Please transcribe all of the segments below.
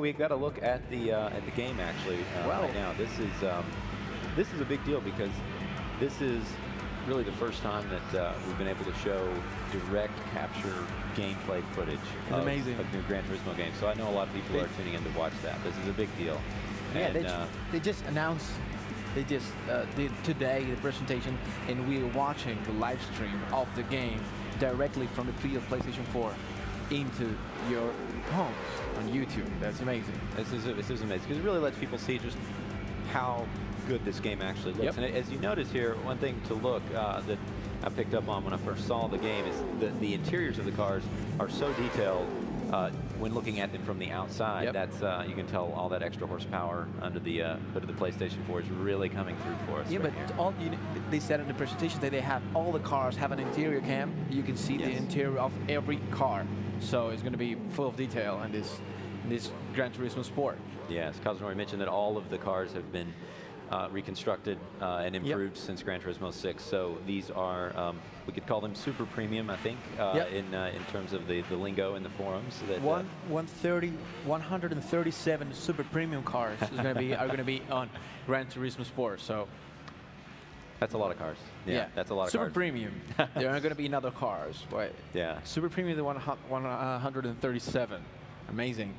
We got to look at the game actually right now. This is a big deal because this is really the first time that we've been able to show direct capture gameplay footage of new Gran Turismo games. So I know a lot of people are tuning in to watch that. This is a big deal. Yeah, and, they just announced, they just did today the presentation, and we're watching the live stream of the game directly from the feed of PlayStation 4 into your homes on YouTube. That's amazing. This is amazing because it really lets people see just how good this game actually looks. And as you notice here, one thing to look that I picked up on when I first saw the game is that the interiors of the cars are so detailed when looking at them from the outside. That's you can tell all that extra horsepower under the hood of the PlayStation 4 is really coming through for us. Yeah, right but here. all they said in the presentation that they have all the cars have an interior cam. You can see the interior of every car, so it's going to be full of detail in this Gran Turismo Sport. Yes, Kazunori mentioned that all of the cars have been reconstructed and improved since Gran Turismo 6. So these are, we could call them super premium, I think, in terms of the lingo in the forums. That, 137 super premium cars are going to be on Gran Turismo Sport. So that's a lot of cars. Yeah, that's a lot of super cars. premium. There aren't going to be another cars, but super premium the 137. Amazing.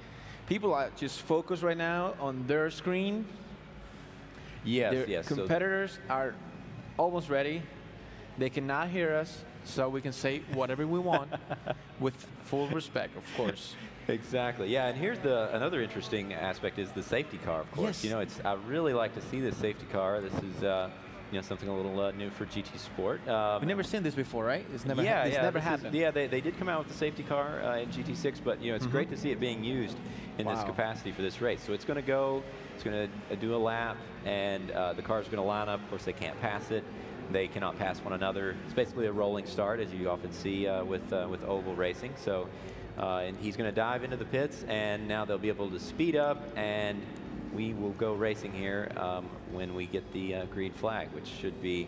People are just focused right now on their screen. Yes. Competitors are almost ready. They cannot hear us, so we can say whatever we want with full respect, of course. Exactly. Yeah, and here's another interesting aspect is the safety car, of course. You know, I really like to see this safety car. This is something a little new for GT Sport. We've never seen this before, right? It's never never happened. They did come out with the safety car in GT6, but it's great to see it being used in this capacity for this race. So it's going to go, it's going to do a lap, and the car's going to line up. Of course, they can't pass it. They cannot pass one another. It's basically a rolling start, as you often see with oval racing. So, and he's going to dive into the pits, and now they'll be able to speed up, and we will go racing here when we get the green flag, which should be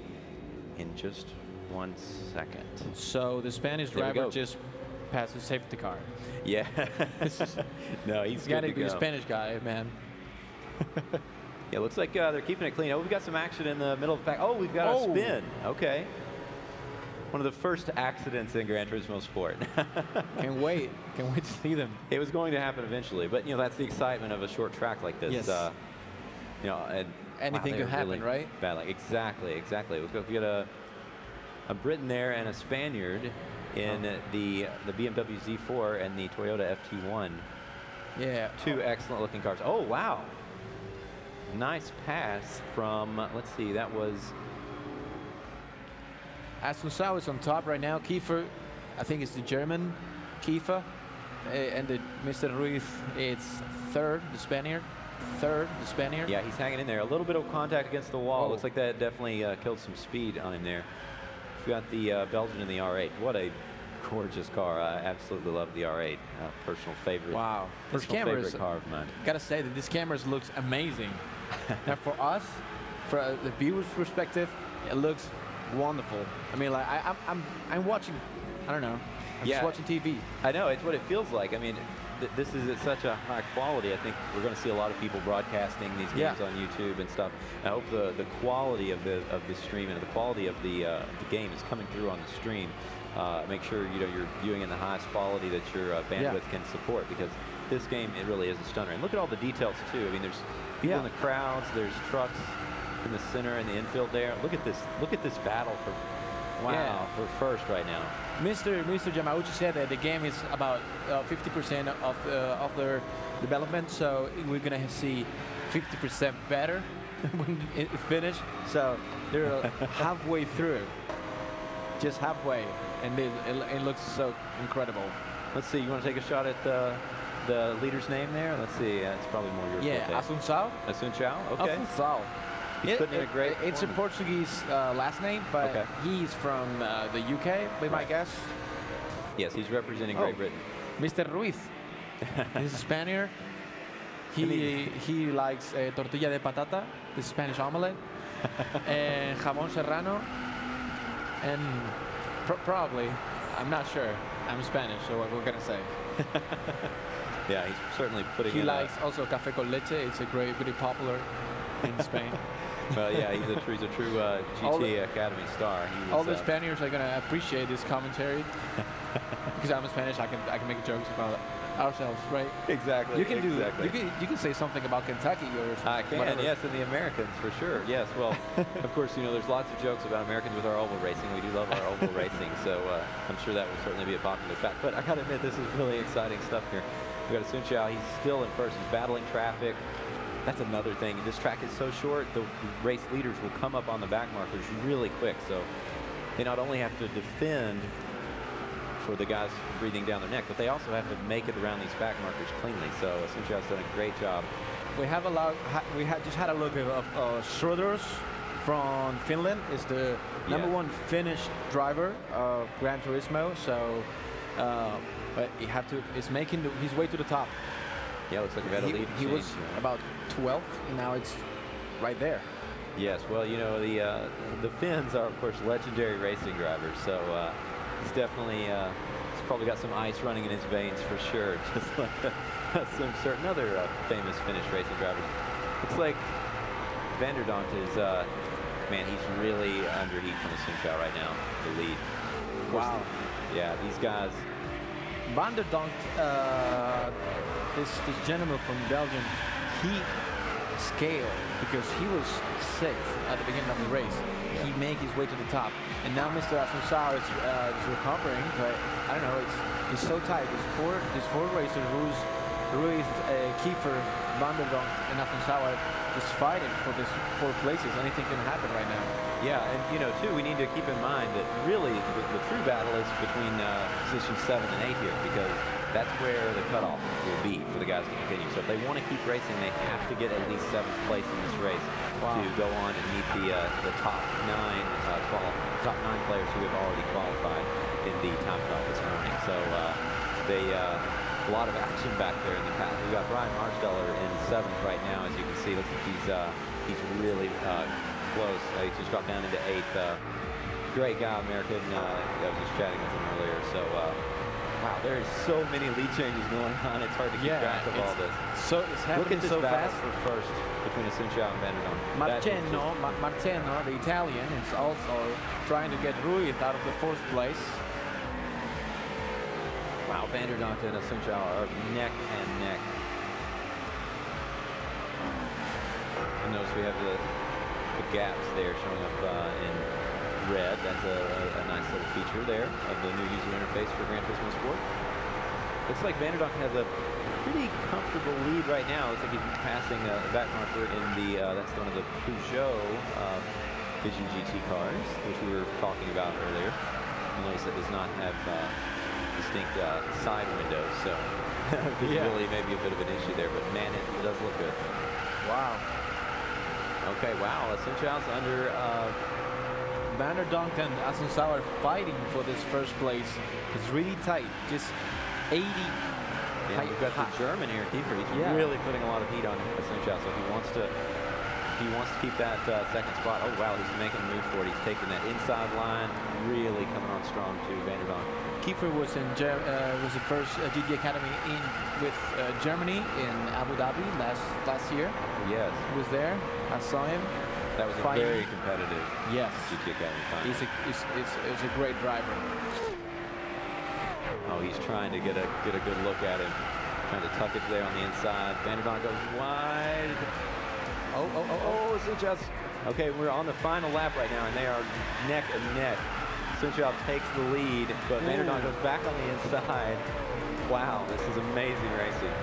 in just 1 second. So the Spanish driver just passed the safety car. Yeah. No, he's got to be a Spanish guy, man. Yeah, looks like they're keeping it clean. Oh, we've got some action in the middle of the pack. Oh, we've got a spin. Okay. One of the first accidents in Gran Turismo Sport. Can't wait to see them. It was going to happen eventually, but that's the excitement of a short track like this. Yes. And anything could happen, right? Battling. Exactly. We got a Briton there and a Spaniard in the BMW Z4 and the Toyota FT1. Yeah. Two excellent looking cars. Oh, wow. Nice pass from, let's see, that was Asunsao is on top right now. Kiefer, I think it's the German Kiefer, and Mr. Ruiz, it's third, the Spaniard. Yeah, he's hanging in there. A little bit of contact against the wall. Looks like that definitely killed some speed on him there. We've got the Belgian in the R8. What a gorgeous car. I absolutely love the R8. Personal favorite. Wow. Personal favorite car of mine. Gotta say that this camera looks amazing. Now for us, for the viewer's perspective, it looks wonderful. I mean, like I'm watching. I don't know. I'm just watching TV. I know, it's what it feels like. I mean, this is at such a high quality. I think we're going to see a lot of people broadcasting these games on YouTube and stuff. I hope the quality of the stream and the quality of the game is coming through on the stream. Make sure you're viewing in the highest quality that your bandwidth can support, because this game, it really is a stunner. And look at all the details too. I mean, there's people in the crowds, there's trucks in the center and the infield there. Look at this battle for for first right now. Mr. Yamauchi said that the game is about 50% of their development, so we're gonna see 50% better when it finished. So they're halfway through, just halfway, and it looks so incredible. Let's see. You want to take a shot at the leader's name there? Let's see. It's probably more your forte. Asunsao. Asunsao. Okay. Asunsao. He's putting in a great. It's a Portuguese last name, but he's from the UK, by my guess. Yes, he's representing Great Britain. Mr. Ruiz. He's a Spaniard. He likes tortilla de patata, the Spanish omelette, and jamón serrano, and probably, I'm not sure. I'm Spanish, so what we're gonna say. Yeah, he's certainly putting He in likes also café con leche. It's a very popular in Spain. well, yeah, he's a true GT Academy star. He was, All the Spaniards are gonna appreciate this commentary because I'm Spanish. I can make jokes about ourselves, right? Exactly. You can exactly. you can say something about Kentucky or I can, whatever. yes, and the Americans for sure. Yes, well, of course, there's lots of jokes about Americans with our oval racing. We do love our oval racing, so I'm sure that will certainly be a popular fact. But I got to admit, this is really exciting stuff here. We got Sun Xiao. He's still in first. He's battling traffic. That's another thing. This track is so short, the race leaders will come up on the back markers really quick. So they not only have to defend for the guys breathing down their neck, but they also have to make it around these back markers cleanly. So Sun Xiao's done a great job. We have just had a look of Schroeders from Finland. Is the number one Finnish driver of Gran Turismo. So, but is making his way to the top. Yeah, looks like we've had a lead. He was about 12th, and now it's right there. Yes, well, the Finns are, of course, legendary racing drivers. So he's definitely, he's probably got some ice running in his veins for sure, just like some certain other famous Finnish racing drivers. Looks like Vanderdonk is, man, he's really under heat from the Sun Xiao right now, the lead. Wow. Yeah, these guys. Vanderdonk, this gentleman from Belgium, he scaled because he was sixth at the beginning of the race. He made his way to the top, and now Mr. Assunção is recovering. But I don't know, it's so tight. These four racers, Ruiz, Kiefer, Vanderdonk, and Assunção are just fighting for this 4 places. Anything can happen right now. Yeah, and too, we need to keep in mind that really the true battle is between positions 7 and 8 here, because that's where the cutoff will be for the guys to continue. So if they want to keep racing, they have to get at least 7th place in this race to go on and meet the top 9 players who have already qualified in the time trial this morning. So a lot of action back there in the pack. We've got Brian Marsteller in 7th right now, as you can see. Looks like he's really close. He just dropped down into 8th. Great guy, American. I was just chatting with him earlier. So, wow, there's so many lead changes going on. It's hard to keep track of all this. So it's happening so fast. For first between Sun Xiao and Vanderdonk. Marceno, the Italian, is also trying to get Ruiz out of the 4th place. Wow, Vanderdonk and Sun Xiao are neck and neck. And notice we have the gaps there showing up in red. That's a nice little feature there of the new user interface for Gran Turismo Sport. Looks like Vanderdonk has a pretty comfortable lead right now. Looks like he's passing a back marker in that's one of the Peugeot Vision GT cars, which we were talking about earlier. You'll notice it does not have distinct side windows, so visually maybe a bit of an issue there, but man, it does look good. Wow. Okay, wow, Sun Xiao's under. Vanderdonk and Assunção are fighting for this 1st place. It's really tight, just 80. Yeah, we've got the German here, Kiefer. He's really putting a lot of heat on Sun Xiao, so he wants to keep that 2nd spot. Oh wow, he's making a move for it. He's taking that inside line, really coming on strong to Vanderdonk. Kiefer was was the first GT Academy with Germany in Abu Dhabi last year. Yes, he was there. I saw him. That was a very competitive GT Academy final. He's a great driver. Oh, he's trying to get a good look at him. Trying to tuck it there on the inside. Vanderdonk goes wide. Oh, Sun Xiao. Okay, we're on the final lap right now, and they are neck and neck. Sun Xiao takes the lead, but Vanderdonk goes back on the inside. Wow, this is amazing racing.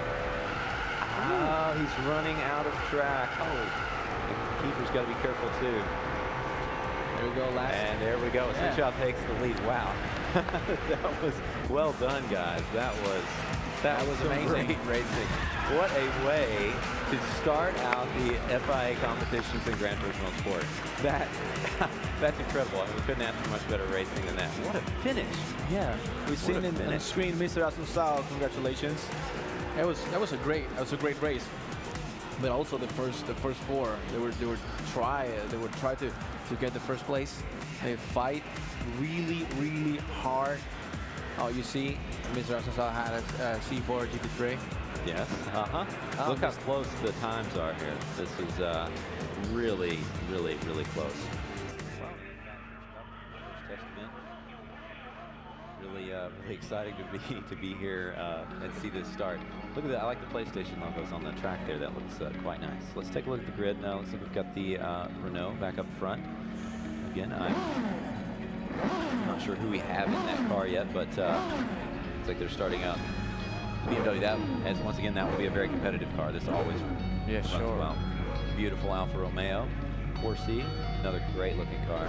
Oh, he's running out of track. Oh, Kiefer's got to be careful too. There we go, last. And there we go. Sun Xiao takes the lead. Wow, that was well done, guys. That was amazing racing. What a way to start out the FIA competitions in Gran Turismo Sport. That's incredible. I mean, we couldn't ask for much better racing than that. What a finish! Yeah, we've seen on the screen, Mr. Assunção. Congratulations. That was a great race. But also the first 4, they would try to get the 1st place. They fight really hard. Oh, you see, Mr. Assunção had a C4 GP3. Yes. Oh, Look how close the times are here. This is really, really, really close. Well, first test event. Really, really exciting to be here and see this start. Look at that! I like the PlayStation logos on the track there. That looks quite nice. Let's take a look at the grid now. Looks like we've got the Renault back up front. Again, I'm not sure who we have in that car yet, but looks like they're starting out. BMW, once again, that will be a very competitive car. This always runs well. Beautiful Alfa Romeo 4C, another great looking car.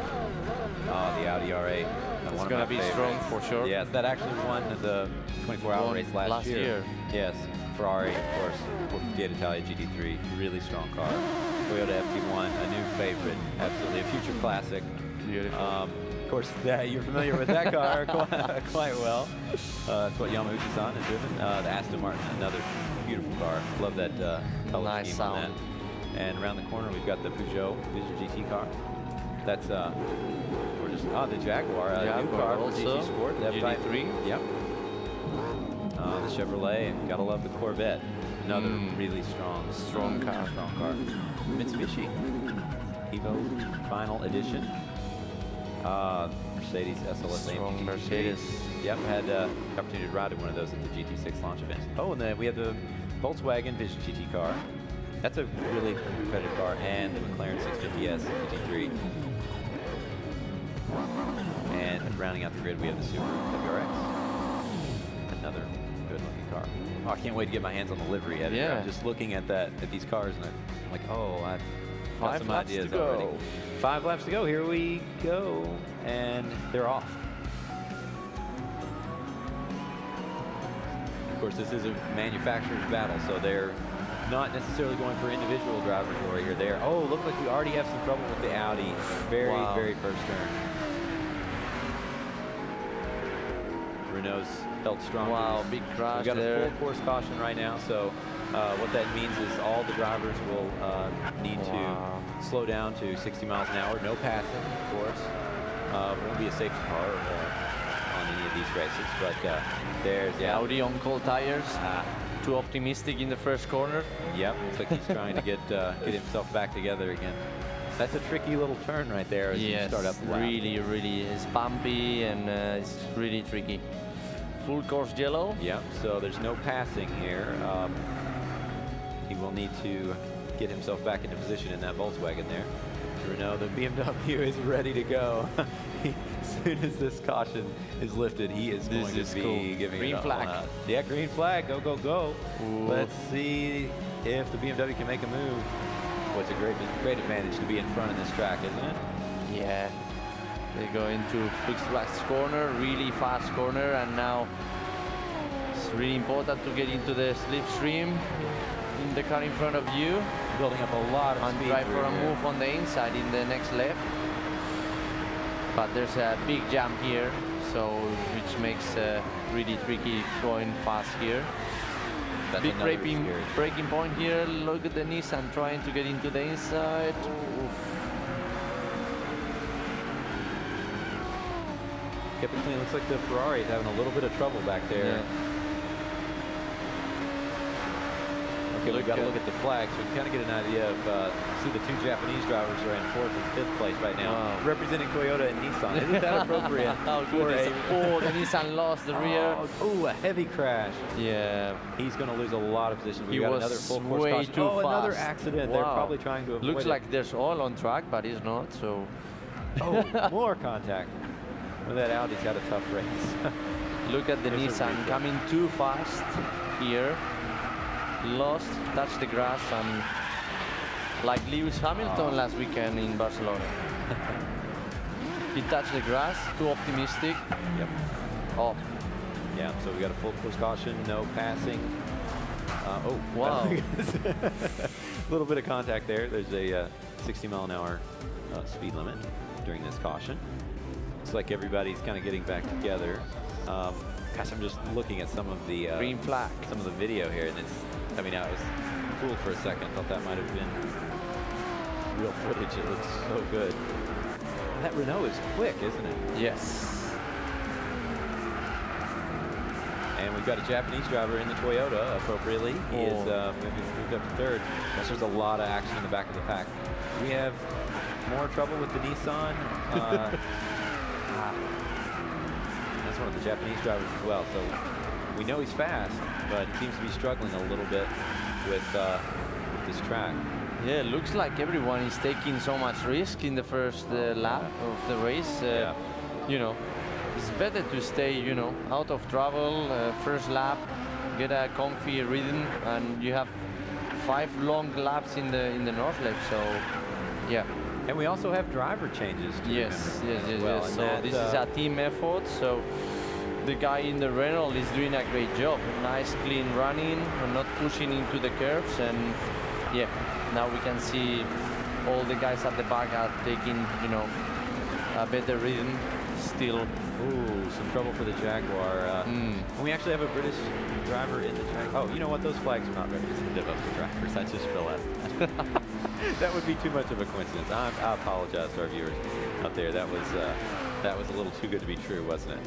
The Audi R8. It's going to be strong for sure. Yes, that actually won the 24-hour race last year. Yes, Ferrari, of course, 458 Italia GT3, really strong car. Toyota FT1, a new favorite, absolutely a future classic. Beautiful. Of course, you're familiar with that car quite well. That's what Yamauchi-san has driven. The Aston Martin, another beautiful car. Love that color Nice scheme sound. on that. And around the corner, we've got the Peugeot Vision GT car. That's we're just the Jaguar, new car for also. GT Sport, the F-Type 3. Yep. The Chevrolet, gotta love the Corvette. Another really strong car. Strong car. Mitsubishi Evo Final Edition. Mercedes SLS Strong AMG. Mercedes. Yep, had the opportunity to ride in one of those at the GT6 launch event. Oh, and then we have the Volkswagen Vision GT car. That's a really competitive car, and the McLaren 650S GT3. And rounding out the grid, we have the Subaru WRX. Another good-looking car. Oh, I can't wait to get my hands on the livery editor. Yeah. I'm just looking at these cars, and I'm like, oh, I've got 5 some laps ideas to go. already. 5 laps to go. Here we go, and they're off. Of course, this is a manufacturer's battle, so they're not necessarily going for individual driver glory here. There. Oh, look like we already have some trouble with the Audi. Very first turn. Renault's held strong. Wow, big crash We've got there. a full course caution right now, so what that means is all the drivers will need to slow down to 60 miles an hour. No passing, of course. Won't be a safety car on any of these races, but there's Audi on cold tires. Too optimistic in the first corner. Yep, looks like he's trying to get himself back together again. That's a tricky little turn right there as you start up the lap. Really it's bumpy and it's really tricky. Full course yellow. Yep, so there's no passing here. He will need to get himself back into position in that Volkswagen there. Renault, the BMW is ready to go. As soon as this caution is lifted, he is going to be giving green it all flag. out. Yeah, green flag. Go, go, go. Ooh. Let's see if the BMW can make a move. What's a great advantage to be in front of this track, isn't it? Yeah. They go into Flixblack's corner, really fast corner, and now it's really important to get into the slipstream in the car in front of you. Building up a lot of And speed. try for a through here. move on the inside in the next left. But there's a big jump here, so which makes really tricky going fast here. That's Big another braking scary- point here. Look at the Nissan trying to get into the inside. Oof. Kept it clean. Looks like the Ferrari is having a little bit of trouble back there. Yeah. Okay, we've got to look at the flags. So we can kind of get an idea of, see the 2 Japanese drivers are in 4th and 5th place right now, Wow. representing Toyota and Nissan. Isn't that appropriate? How good is it? Oh, the Nissan lost the rear. Oh, a heavy crash. Yeah. He's going to lose a lot of position. He We've got was another full course way caution. too another fast. accident. They're Wow. probably trying to avoid Looks it. like there's oil on track, but it's not, so. Oh, more contact. Well, that Audi's had a tough race. Look at the There's a Nissan replay. coming too fast here. Lost, touched the grass, and like Lewis Hamilton last weekend in Barcelona. He touched the grass, too optimistic. Yep. Off. Yeah, so we got a full course caution, no passing. Oh, Wow. A little bit of contact there. There's a 60 mile an hour speed limit during this caution. Looks like everybody's kind of getting back together. Gosh, I'm just looking at some of the Green flag. some of the video here, and it's. I mean, I was fooled for a second. Thought that might have been real footage. It looks so good. That Renault is quick, isn't it? Yes. And we've got a Japanese driver in the Toyota appropriately. He is moved up to third. There's a lot of action in the back of the pack. We have more trouble with the Nissan. That's one of the Japanese drivers as well. So we know he's fast, but he seems to be struggling a little bit with this track. Yeah, it looks like everyone is taking so much risk in the first lap of the race. You know, it's better to stay, you know, out of trouble. First lap, get a comfy rhythm, and you have 5 long laps in the North lap. So, yeah. And we also have driver changes. Yes. Well, so this is a team effort. So the guy in the Renault is doing a great job. Nice, clean running, and not pushing into the curves. And yeah, now we can see all the guys at the back are taking, you know, a better rhythm still. Ooh, some trouble for the Jaguar. And we actually have a British driver in the Jaguar. Oh, you know what? Those flags are not representative of the drivers. I just realized that. That would be too much of a coincidence. I apologize to our viewers out there. That was a little too good to be true, wasn't it?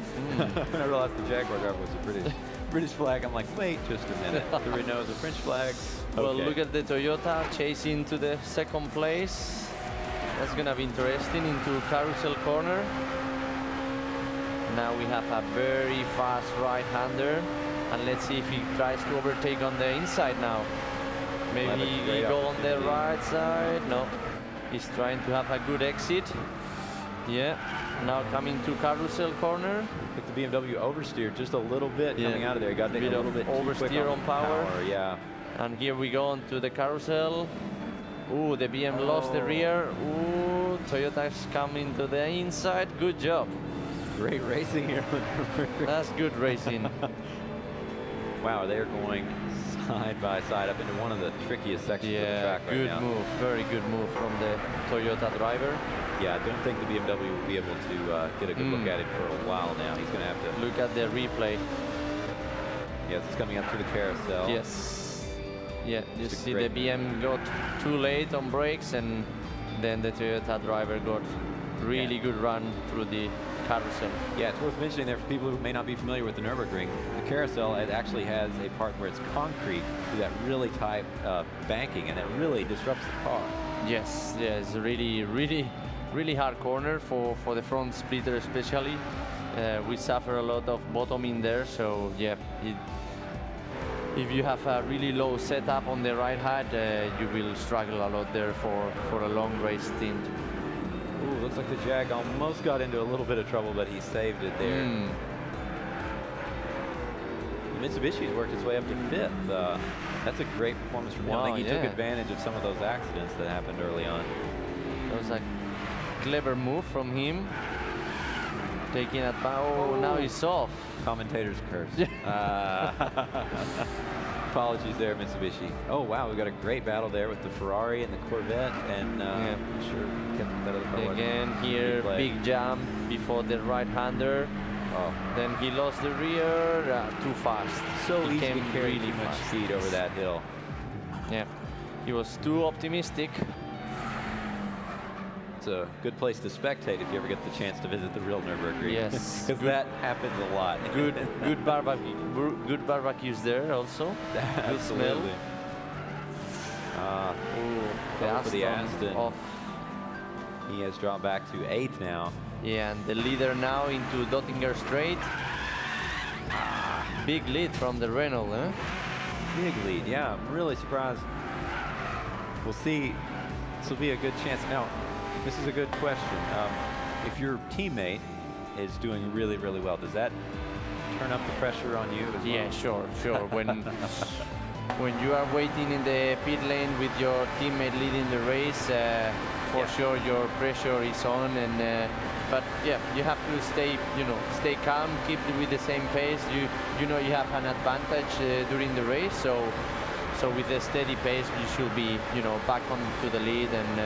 When I realized the Jaguar driver was a British flag, I'm like, wait just a minute. The Renault is a French flag. Well, Okay. look at the Toyota chasing to the second place. That's gonna be interesting into carousel corner. Now we have a very fast right-hander, and let's see if he tries to overtake on the inside now. Maybe he go on the right side. No, he's trying to have a good exit. Yeah, now coming to carousel corner. I think the BMW oversteered just a little bit coming out of there. Got a little bit too quick oversteer on power. Yeah. And here we go onto the carousel. Ooh, the BM lost the rear. Ooh, Toyota's coming to the inside. Good job. Great racing here. That's good racing. Wow, they're going side by side up into one of the trickiest sections of the track right good now. move. Very good move from the Toyota driver. Yeah, I don't think the BMW will be able to get a good look at it for a while now. He's going to have to Look at the replay. Yes, it's coming up to the carousel. Yes. Yeah, you It's a see the great BM got too late on brakes, and then the Toyota driver got really good run through the carousel. Yeah, it's worth mentioning there for people who may not be familiar with the Nürburgring. The carousel, it actually has a part where it's concrete through that really tight banking, and it really disrupts the car. Yes, it's a really hard corner for the front splitter especially. We suffer a lot of bottoming there, so yeah, if you have a really low setup on the right hand, you will struggle a lot there for a long race stint. Ooh, looks like the Jag almost got into a little bit of trouble, but he saved it there. Mitsubishi's worked its way up to 5th. That's a great performance from him. I think he took advantage of some of those accidents that happened early on. That was a clever move from him. Taking it back. Oh, now he's off. Commentator's curse. Apologies there, Mitsubishi. Oh, wow, we got a great battle there with the Ferrari and the Corvette, and I'm sure kept the better of the car. Again here, big jump before the right-hander. Oh. Then he lost the rear, too fast. So he easy came to carry really too much fast. speed over that hill. Yeah, he was too optimistic. It's a good place to spectate if you ever get the chance to visit the real Nürburgring. Yes, because that happens a lot. Good barbecues there also. Good smell. For the Aston. Off. He has dropped back to 8th now. Yeah, and the leader now into Dottinger Straight. Big lead from the Renault, huh? Big lead, yeah. I'm really surprised. We'll see. This will be a good chance. Now, this is a good question. If your teammate is doing really, really well, does that turn up the pressure on you as well? Yeah, sure. When you are waiting in the pit lane with your teammate leading the race, for sure your pressure is on, and but yeah, you have to stay calm, keep with the same pace. You know you have an advantage during the race, so with a steady pace you should be back on to the lead, and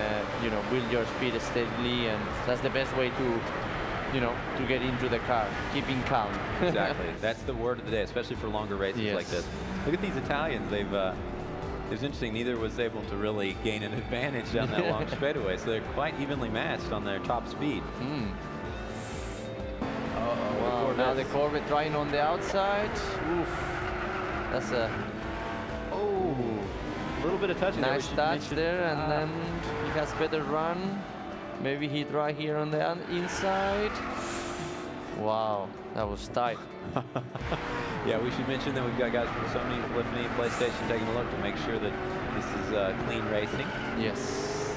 build your speed steadily, and that's the best way to get into the car, keeping calm. Exactly. That's the word of the day, especially for longer races like this. Look at these Italians. It was interesting. Neither was able to really gain an advantage down that long straightaway, so they're quite evenly matched on their top speed. Wow, Now the Corvette trying on the outside. Oof. That's a A little bit of touch there. nice touch there, and then he has better run. Maybe he try here on the inside. Wow, that was tight. Yeah, we should mention that we've got guys from Sony, Polyphony, PlayStation taking a look to make sure that this is clean racing. Yes.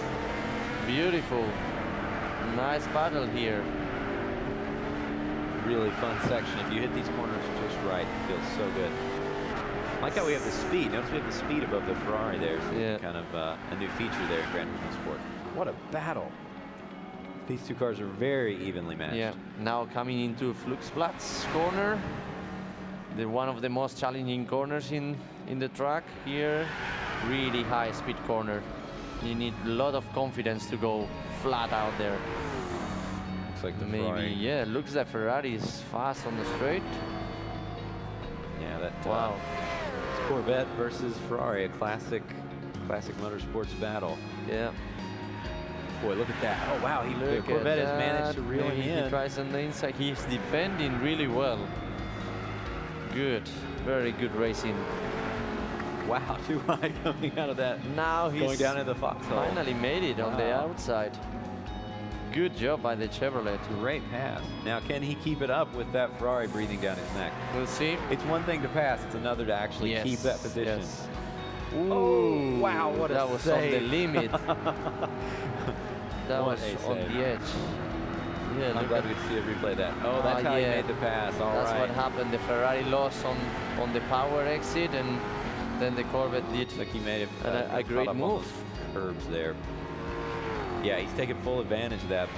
Beautiful. Nice battle here. Really fun section. If you hit these corners just right, it feels so good. I like how we have the speed. Notice we have the speed above the Ferrari there. So Yeah. kind of a new feature there in Gran Turismo Sport. What a battle. These two cars are very evenly matched. Yeah. Now coming into Fluxplatz corner. One of the most challenging corners in the track here. Really high speed corner. You need a lot of confidence to go flat out there. Looks like the Maybe, Ferrari. yeah, looks like Ferrari is fast on the straight. Yeah, that Wow. it's Corvette versus Ferrari, a classic motorsports battle. Yeah. Boy, look at that. Oh, wow, the Look Corvette at has managed to that. reel Maybe him he in. tries on the inside. He's defending really well. Good. Very good racing. Wow, too high coming out of that. Now he's Going down into the foxhole. finally made it on the Wow. outside. Good job by the Chevrolet. Great pass. Now, can he keep it up with that Ferrari breathing down his neck? We'll see. It's one thing to pass, it's another to actually keep that position. Yes. Oh, wow, what a that was save. on the limit. That What was a on save. the edge. Yeah, I'm look glad at we could see it replay that. Oh, that's how he yeah. made the pass. All right. That's what happened. The Ferrari lost on the power exit, and then the Corvette did. Looks like he made A great caught up on move. those curbs there. Yeah, he's taking full advantage of that,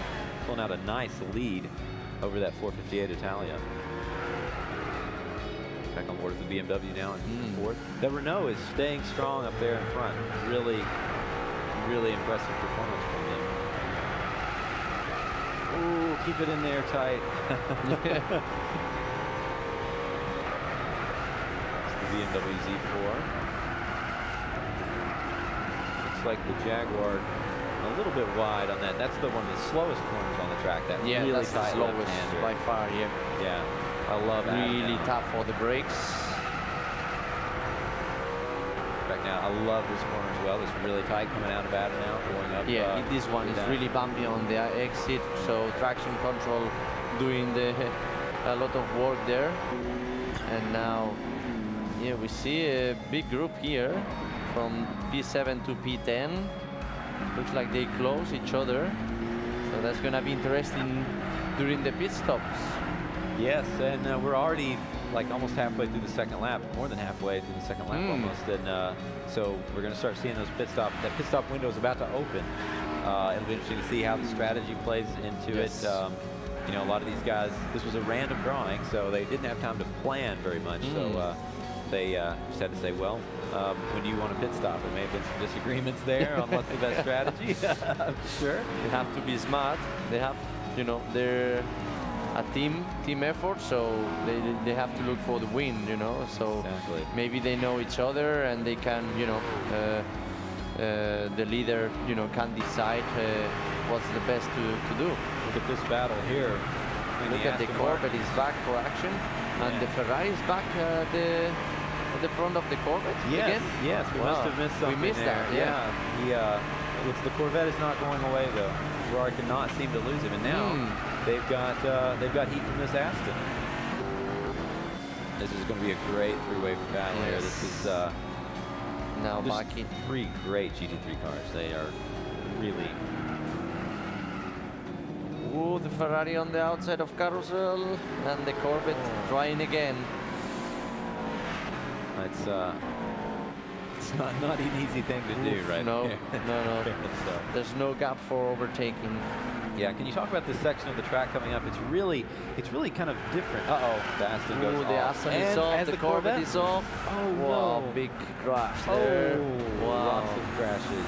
pulling out a nice lead over that 458 Italia. Back on board with the BMW now in fourth. The Renault is staying strong up there in front. Really, really impressive performance from them. Ooh, keep it in there tight. It's the BMW Z4. Looks like the Jaguar a little bit wide on that. That's the one of the slowest corners on the track. That Yeah, really that's the tight slowest left-hander. by far. Yeah, Yeah, I love that. really tough for the brakes. Back now, I love this corner as well. It's really tight coming out of Adam now, going up. Yeah, this one is down. really bumpy on the exit, so traction control doing a lot of work there. And now, yeah, we see a big group here from P7 to P10. Looks like they close each other, so that's gonna be interesting during the pit stops. Yes, and we're already like almost halfway through the second lap, more than halfway through the second lap almost, and so we're going to start seeing those pit stop. That pit stop window is about to open. It'll be interesting to see how the strategy plays into it. You know, a lot of these guys, this was a random drawing, so they didn't have time to plan very much. So they just had to say, well, when do you want a pit stop? There may have been some disagreements there on what's the best strategy. Sure. They have to be smart. They have, you know, they're a team effort, so they have to look for the win, you know. So Exactly. maybe they know each other and they can, you know, the leader, you know, can decide what's the best to do. Look at this battle here. Look at the Corvette is back for action, and the Ferrari is back at the front of the Corvette again. Yes, we must have missed something We missed there. that, yeah. He, looks the Corvette is not going away though. Ferrari cannot seem to lose him, and now they've got heat from this Aston. This is going to be a great three-way battle here. This is Now just Maki. three great GT3 cars. They are really. Ooh, the Ferrari on the outside of Carousel, and the Corvette trying again. It's not an easy thing to do, right? No, here. no. So, There's no gap for overtaking. yeah, can you talk about this section of the track coming up? It's really kind of different. The Aston goes Ooh, off. the Aston is And off, as the Corvette is off. Oh, wow, no. big crash there. Oh, Wow. lots of crashes.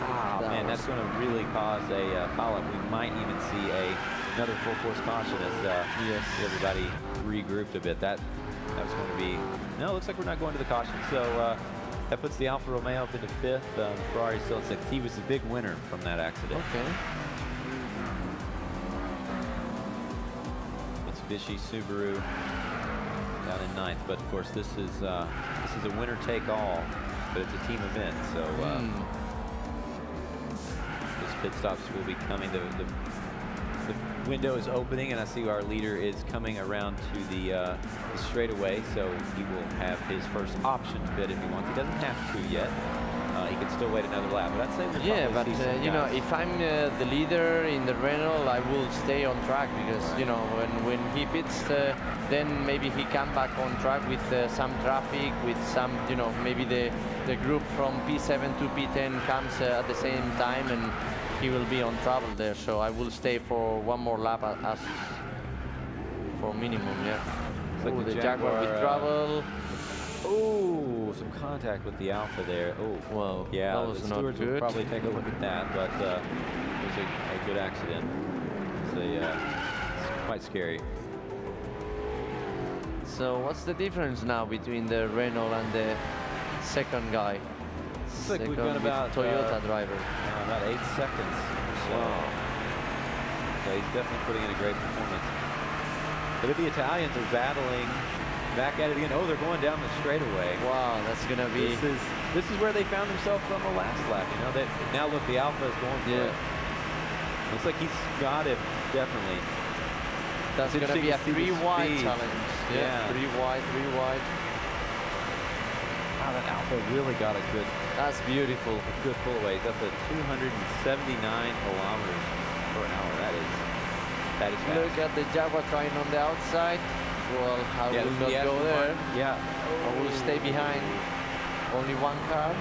Ah, That man, was- that's going to really cause a pileup. We might even see another full force caution as everybody regrouped a bit. That was going to be. No, looks like we're not going to the caution. So that puts the Alfa Romeo up into fifth. Ferrari still at sixth. He was the big winner from that accident. Okay. It's Mitsubishi, Subaru down in 9th. But of course, this is a winner-take-all, but it's a team event. So those pit stops will be coming. The window is opening, and I see our leader is coming around to the straightaway. So he will have his first option pit if he wants. He doesn't have to yet. He can still wait another lap, but I'd say we'll Yeah, but probably see some you know, guys. if I'm the leader in the Renault, I will stay on track because you know when he pits, then maybe he come back on track with some traffic, with some maybe the group from P7 to P10 comes at the same time, and he will be on trouble there. So I will stay for one more lap as for minimum. Yeah. Looks like Ooh, the the Jaguar with trouble. Oh, some contact with the Alpha there. Oh, Well, yeah, that was the not stewards will good. probably take a look at that, but it was a good accident. It's quite scary. So what's the difference now between the Renault and the second guy? Looks like we've Second got with about Toyota driver. about 8 seconds or so. Wow. So he's definitely putting in a great performance. But if the Italians are battling back at it again, oh, they're going down the straightaway. Wow, that's gonna be. This is where they found themselves from the last lap. You know, now look, the Alpha is going for it. Looks like he's got it definitely. That's It's gonna be a interesting to see the 3 wide speed. challenge. Yeah. 3 wide, 3 wide. Wow, that Alpha really got a good That's beautiful. pull away. He's up to 279 kilometers per hour. That is fast. Look at the Jaguar trying on the outside. Well, I Yeah, will this is not the go Aston there. Martin. Yeah. I will stay behind. Only one car.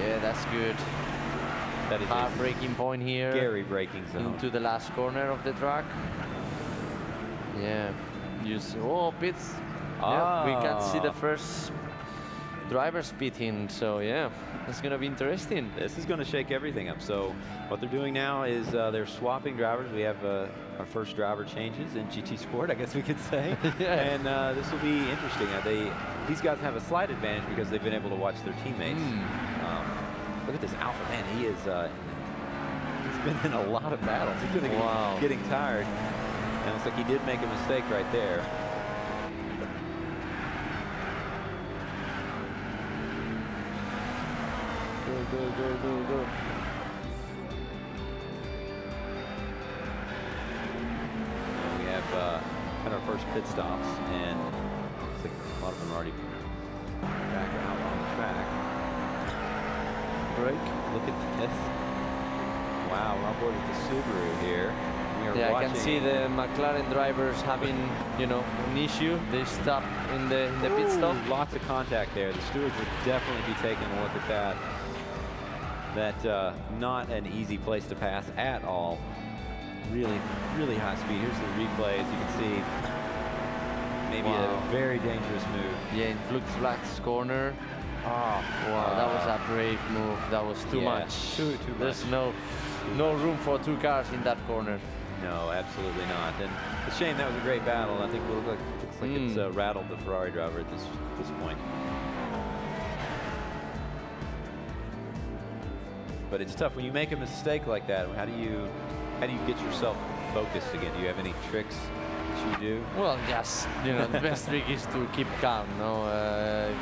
Yeah, that's good. That is Hard a braking point here. scary braking zone. Into the last corner of the track. Yeah. You see, oh, pits. Yeah, we can see the first drivers pitting. So yeah, it's gonna be interesting. This is going to shake everything up. So what they're doing now is they're swapping drivers. We have our first driver changes in GT Sport, I guess we could say. Yeah. And this will be interesting. These guys have a slight advantage because they've been able to watch their teammates. Look at this Alpha, man. He's been in a lot of battles. He's going to Wow. be getting tired. And it's like he did make a mistake right there. Go. And we have had our first pit stops, and looks like a lot of them are already back out on the track. Break. Look at this. Wow, we're on board with the Subaru here. We are Yeah, I watching. can see the McLaren drivers having, an issue. They stop in the pit stop. Ooh, lots of contact there. The stewards would definitely be taking a look at that. That not an easy place to pass at all. Really, really high speed. Here's the replay, as you can see. Maybe Wow. a very dangerous move. Yeah, in Flux Black's corner. Oh, Wow, that was a brave move. That was too Yeah, much. too There's much. no room for 2 cars in that corner. No, absolutely not. And it's a shame. That was a great battle. I think it looks like it's rattled the Ferrari driver at this point. But it's tough when you make a mistake like that. How do you get yourself focused again? Do you have any tricks that you do? Well, yes, the best trick is to keep calm. No,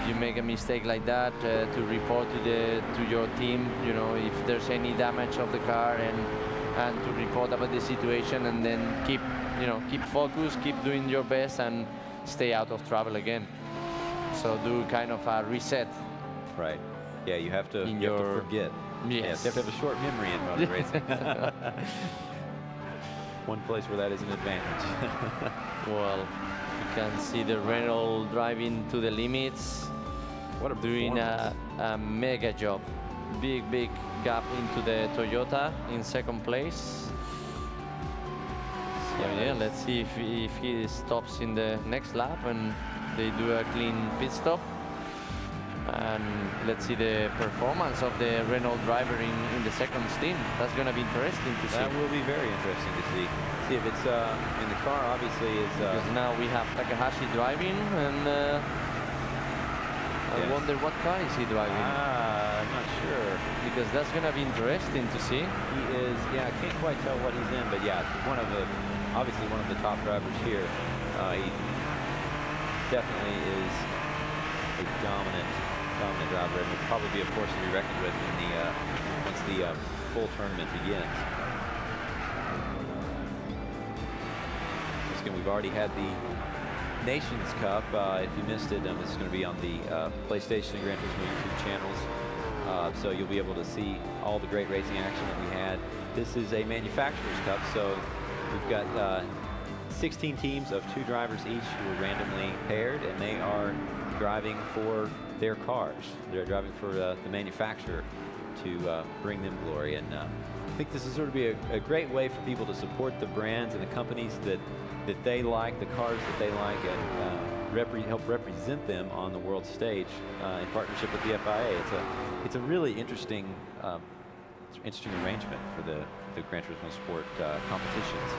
if you make a mistake like that, to report to your team. If there's any damage of the car, and to report about the situation, and then keep focused, keep doing your best, and stay out of trouble again. So do kind of a reset. Right. Yeah, you have to forget. Yes. You have to have a short memory in motor racing. One place where that is an advantage. Well, you can see the Renault driving to the limits. What a doing a mega job. Big gap into the Toyota in second place. So yeah, let's see if he stops in the next lap and they do a clean pit stop. And let's see the performance of the Renault driver in the second stint. That's going to be interesting to see. That will be very interesting to see. See if it's in the car. Obviously, is because now we have Takahashi driving, and I wonder what car is he driving. I'm not sure, because that's going to be interesting to see. He is. Yeah, I can't quite tell what he's in, but yeah, obviously one of the top drivers here. He definitely is a dominant driver, and will probably be a force to be reckoned with in the once the full tournament begins. Once again, we've already had the Nations Cup. If you missed it, this is going to be on the PlayStation and Gran Turismo YouTube channels. So you'll be able to see all the great racing action that we had. This is a Manufacturers Cup, so we've got 16 teams of 2 drivers each who are randomly paired, and they are driving for their cars. They're driving for the manufacturer to bring them glory. And I think this is sort of be a great way for people to support the brands and the companies that they like, the cars that they like, and help represent them on the world stage in partnership with the FIA. It's a really interesting arrangement for the Gran Turismo Sport competitions.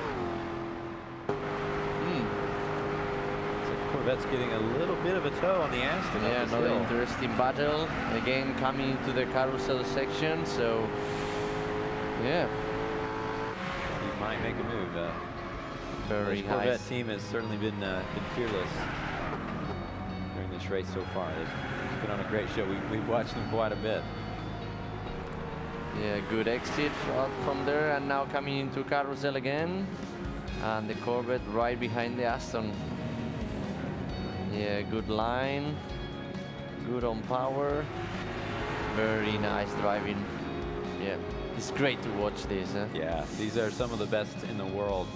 So Corvette's getting a little bit of a toe on the Aston. Yeah, another interesting battle. Again, coming into the carousel section, so yeah. He might make a move. Very the high. Corvette team has certainly been fearless during this race so far. They've been on a great show. We've watched them quite a bit. Yeah, good exit out from there, and now coming into carousel again, and the Corvette right behind the Aston. Yeah, good line, good on power, very nice driving. Yeah, it's great to watch this. Huh? Yeah, these are some of the best in the world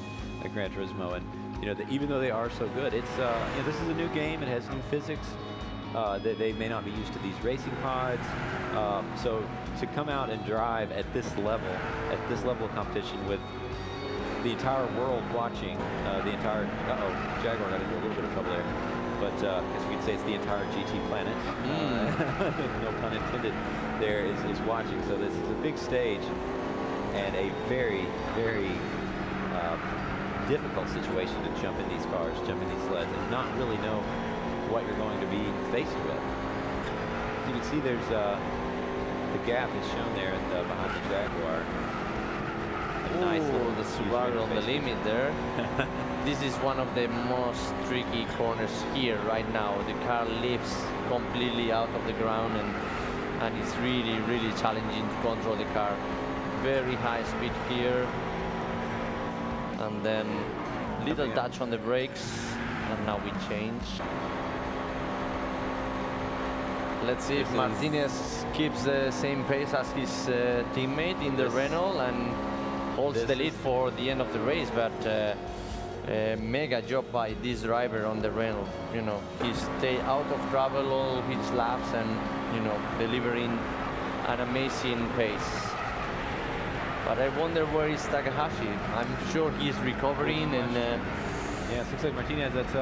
at Gran Turismo, and even though they are so good, it's this is a new game. It has new physics. They may not be used to these racing pods, so to come out and drive at this level of competition with the entire world watching, the entire Jaguar got into a little bit of trouble there, but as we can say, it's the entire GT planet. No pun intended. There is watching. So this is a big stage and a very, very difficult situation to jump in these cars, jump in these sleds, and not really know what you're going to be faced with. You can see there's the gap is shown there behind the Jaguar. Nice little the Subaru on the limit there. This is one of the most tricky corners here right now. The car lifts completely out of the ground, and it's really, really challenging to control the car. Very high speed here, and then little touch on the brakes, and now we change. Let's see if Martinez keeps the same pace as his teammate in the Renault and holds the lead for the end of the race. But mega job by this driver on the Renault. He stayed out of trouble all his laps, and delivering an amazing pace. But I wonder where is Takahashi. I'm sure he's recovering, and yeah, it looks like Martinez. That's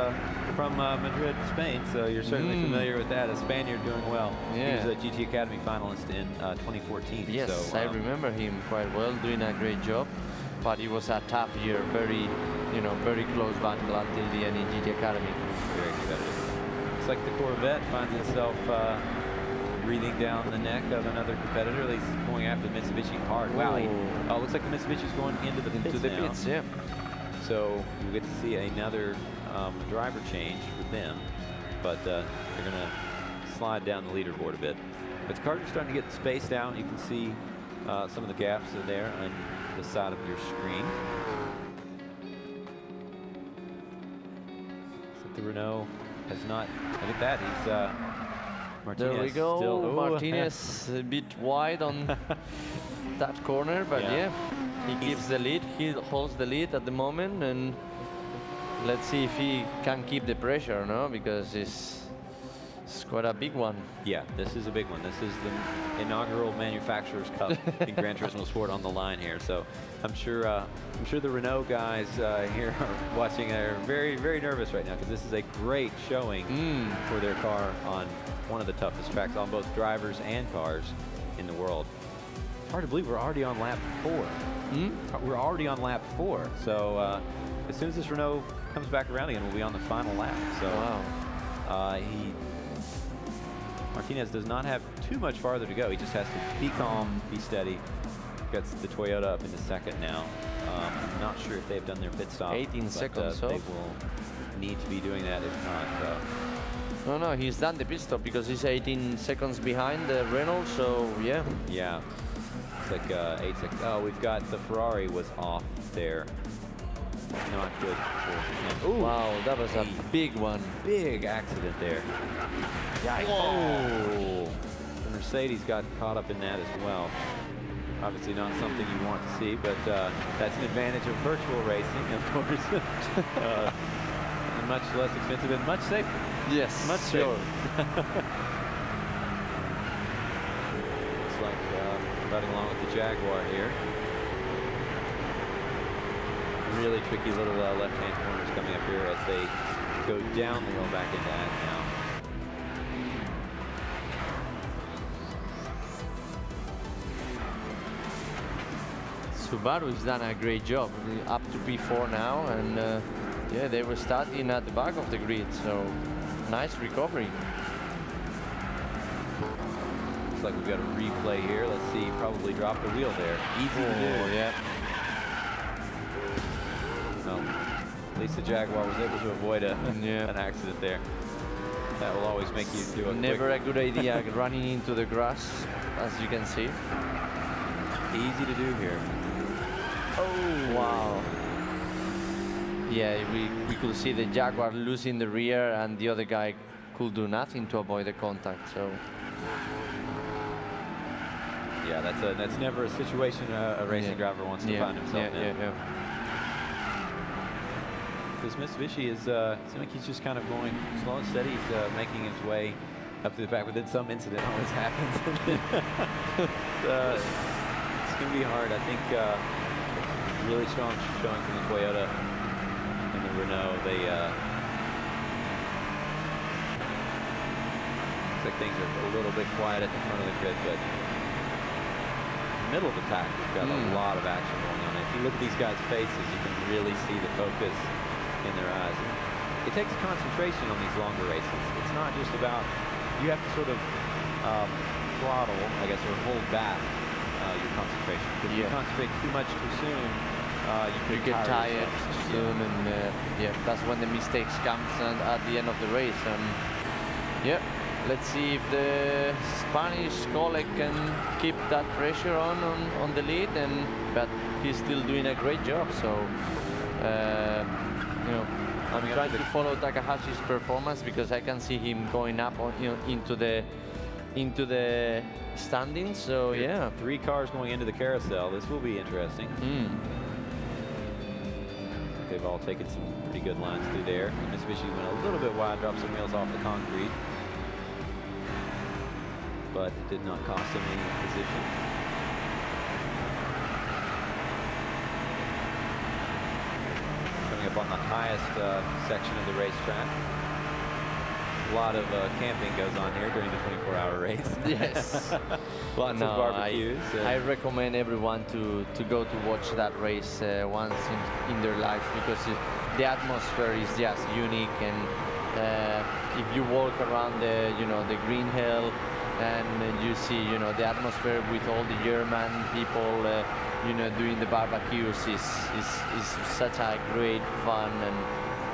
from Madrid, Spain. So you're certainly familiar with that. A Spaniard doing well. Yeah. He was a GT Academy finalist in 2014. Yes, so, I remember him quite well, doing a great job. But it was a tough year, very close battle until the end in GT Academy. Very competitive. Looks like the Corvette finds itself breathing down the neck of another competitor. At least going after the Mitsubishi hard. Wow. Looks like the Mitsubishi's going into the pits now. Yeah. So we'll get to see another driver change for them, but they're going to slide down the leaderboard a bit. But the cars are starting to get spaced out. You can see some of the gaps are there on the side of your screen. So the Renault has not. Look at that. He's Martinez. There we go. Still, Martinez a bit wide on that corner, but yeah, he keeps the lead. He holds the lead at the moment, and let's see if he can keep the pressure, no? Because it's quite a big one. Yeah, this is a big one. This is the inaugural Manufacturers Cup in Gran Turismo Sport on the line here. So I'm sure the Renault guys here are watching are very, very nervous right now, because this is a great showing for their car on one of the toughest tracks on both drivers and cars in the world. It's hard to believe we're already on lap 4. We're already on lap 4. So as soon as this Renault comes back around again, we'll be on the final lap. So wow. Martinez does not have too much farther to go. He just has to be calm, be steady, Gets the Toyota up into second now. I'm not sure if they've done their pit stop. 18 but, seconds They off. will need to be doing that if not. No, he's done the pit stop because he's 18 seconds behind the Renault, so yeah. Yeah. It's like 8 seconds. Oh, we've got the Ferrari was off there. Not good for him. Ooh, Wow, that was a big one. big accident there. Oh, the Mercedes got caught up in that as well. Obviously not something you want to see, but that's an advantage of virtual racing, of course. And much less expensive and much safer. Yes, Much sure. safer. Looks like riding along with the Jaguar here. Really tricky little left-hand corners coming up here as they go down the hill back into that now. Subaru's done a great job, up to P4 now, and yeah, they were starting at the back of the grid, so nice recovery. Looks like we've got a replay here. Let's see, probably dropped the wheel there. Easy to do. Yeah. Well, at least the Jaguar was able to avoid Yeah. an accident there. That will always make you do a Never quick, a good idea running into the grass, as you can see. easy to do here. Oh, wow. Yeah, we could see the Jaguar losing the rear and the other guy could do nothing to avoid the contact, so. Yeah, that's never a situation a racing driver wants to find himself in. Because Mitsubishi is, seems like he's just kind of going slow and steady. He's making his way up to the back, but then some incident always happens. It's going to be hard. I think really strong showing from the Toyota and the Renault. They looks like things are a little bit quiet at the front of the grid, but middle of the pack, we've got a lot of action going on. If you look at these guys' faces, you can really see the focus in their eyes. It takes concentration on these longer races. It's not just about, you have to sort of throttle, I guess, or hold back your concentration. Because if you concentrate too much too soon, you get tire tired yourself. soon, and yeah, that's when the mistakes comes and at the end of the race. And yeah, let's see if the Spanish colleague can keep that pressure on the lead, but he's still doing a great job. So you know, I'm trying to follow Takahashi's performance because I can see him going up on, into the standings. So yeah, 3 cars going into the carousel. This will be interesting. They've all taken some pretty good lines through there. Mitsubishi went a little bit wide, dropped some wheels off the concrete, but it did not cost him any position. Coming up on the highest section of the racetrack. A lot of camping goes on here during the 24-hour race. yes. Lots of barbecues. I recommend everyone to go to watch that race once in their lives, because the atmosphere is just unique. And if you walk around the Green Hill and you see the atmosphere with all the German people doing the barbecues is such a great fun. And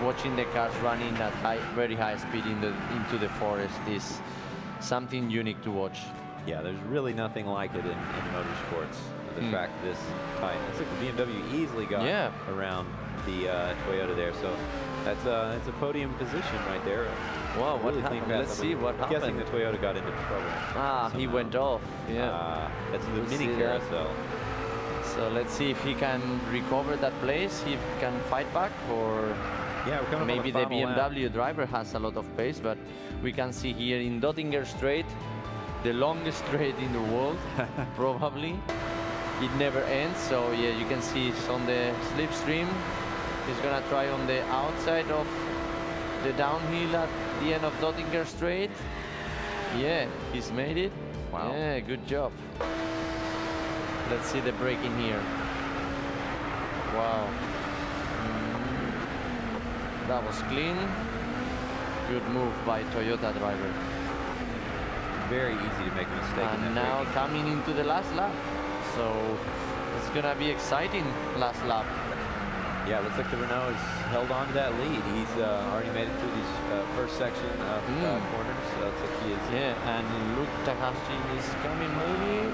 watching the cars running at very high speed into the forest is something unique to watch. Yeah, there's really nothing like it in motorsports. The track this tight. Looks like the BMW easily got around the Toyota there. So that's a podium position right there. Wow, what Really happened? clean pass. Let's see what I'm guessing happened. the Toyota got into trouble. He somehow. went off. Yeah. That's the We'll mini see that. carousel. So let's see if he can recover that place, he can fight back, or Yeah, we're coming maybe up the on the final lap. BMW driver has a lot of pace. But we can see here in Dottinger Straight, the longest straight in the world, probably. It never ends, so yeah, you can see it's on the slipstream. He's gonna try on the outside of the downhill at the end of Dottinger Straight. Yeah, he's made it. Wow. Yeah, good job. Let's see the braking here. Wow. That was clean. Good move by Toyota driver. Very easy to make a mistake. in And that now braking. coming into the last lap. So it's gonna be exciting last lap. Yeah, looks like the Renault has held on to that lead. He's already made it through these first section of corners. So looks like he is. Yeah, and look, Takahashi is coming maybe.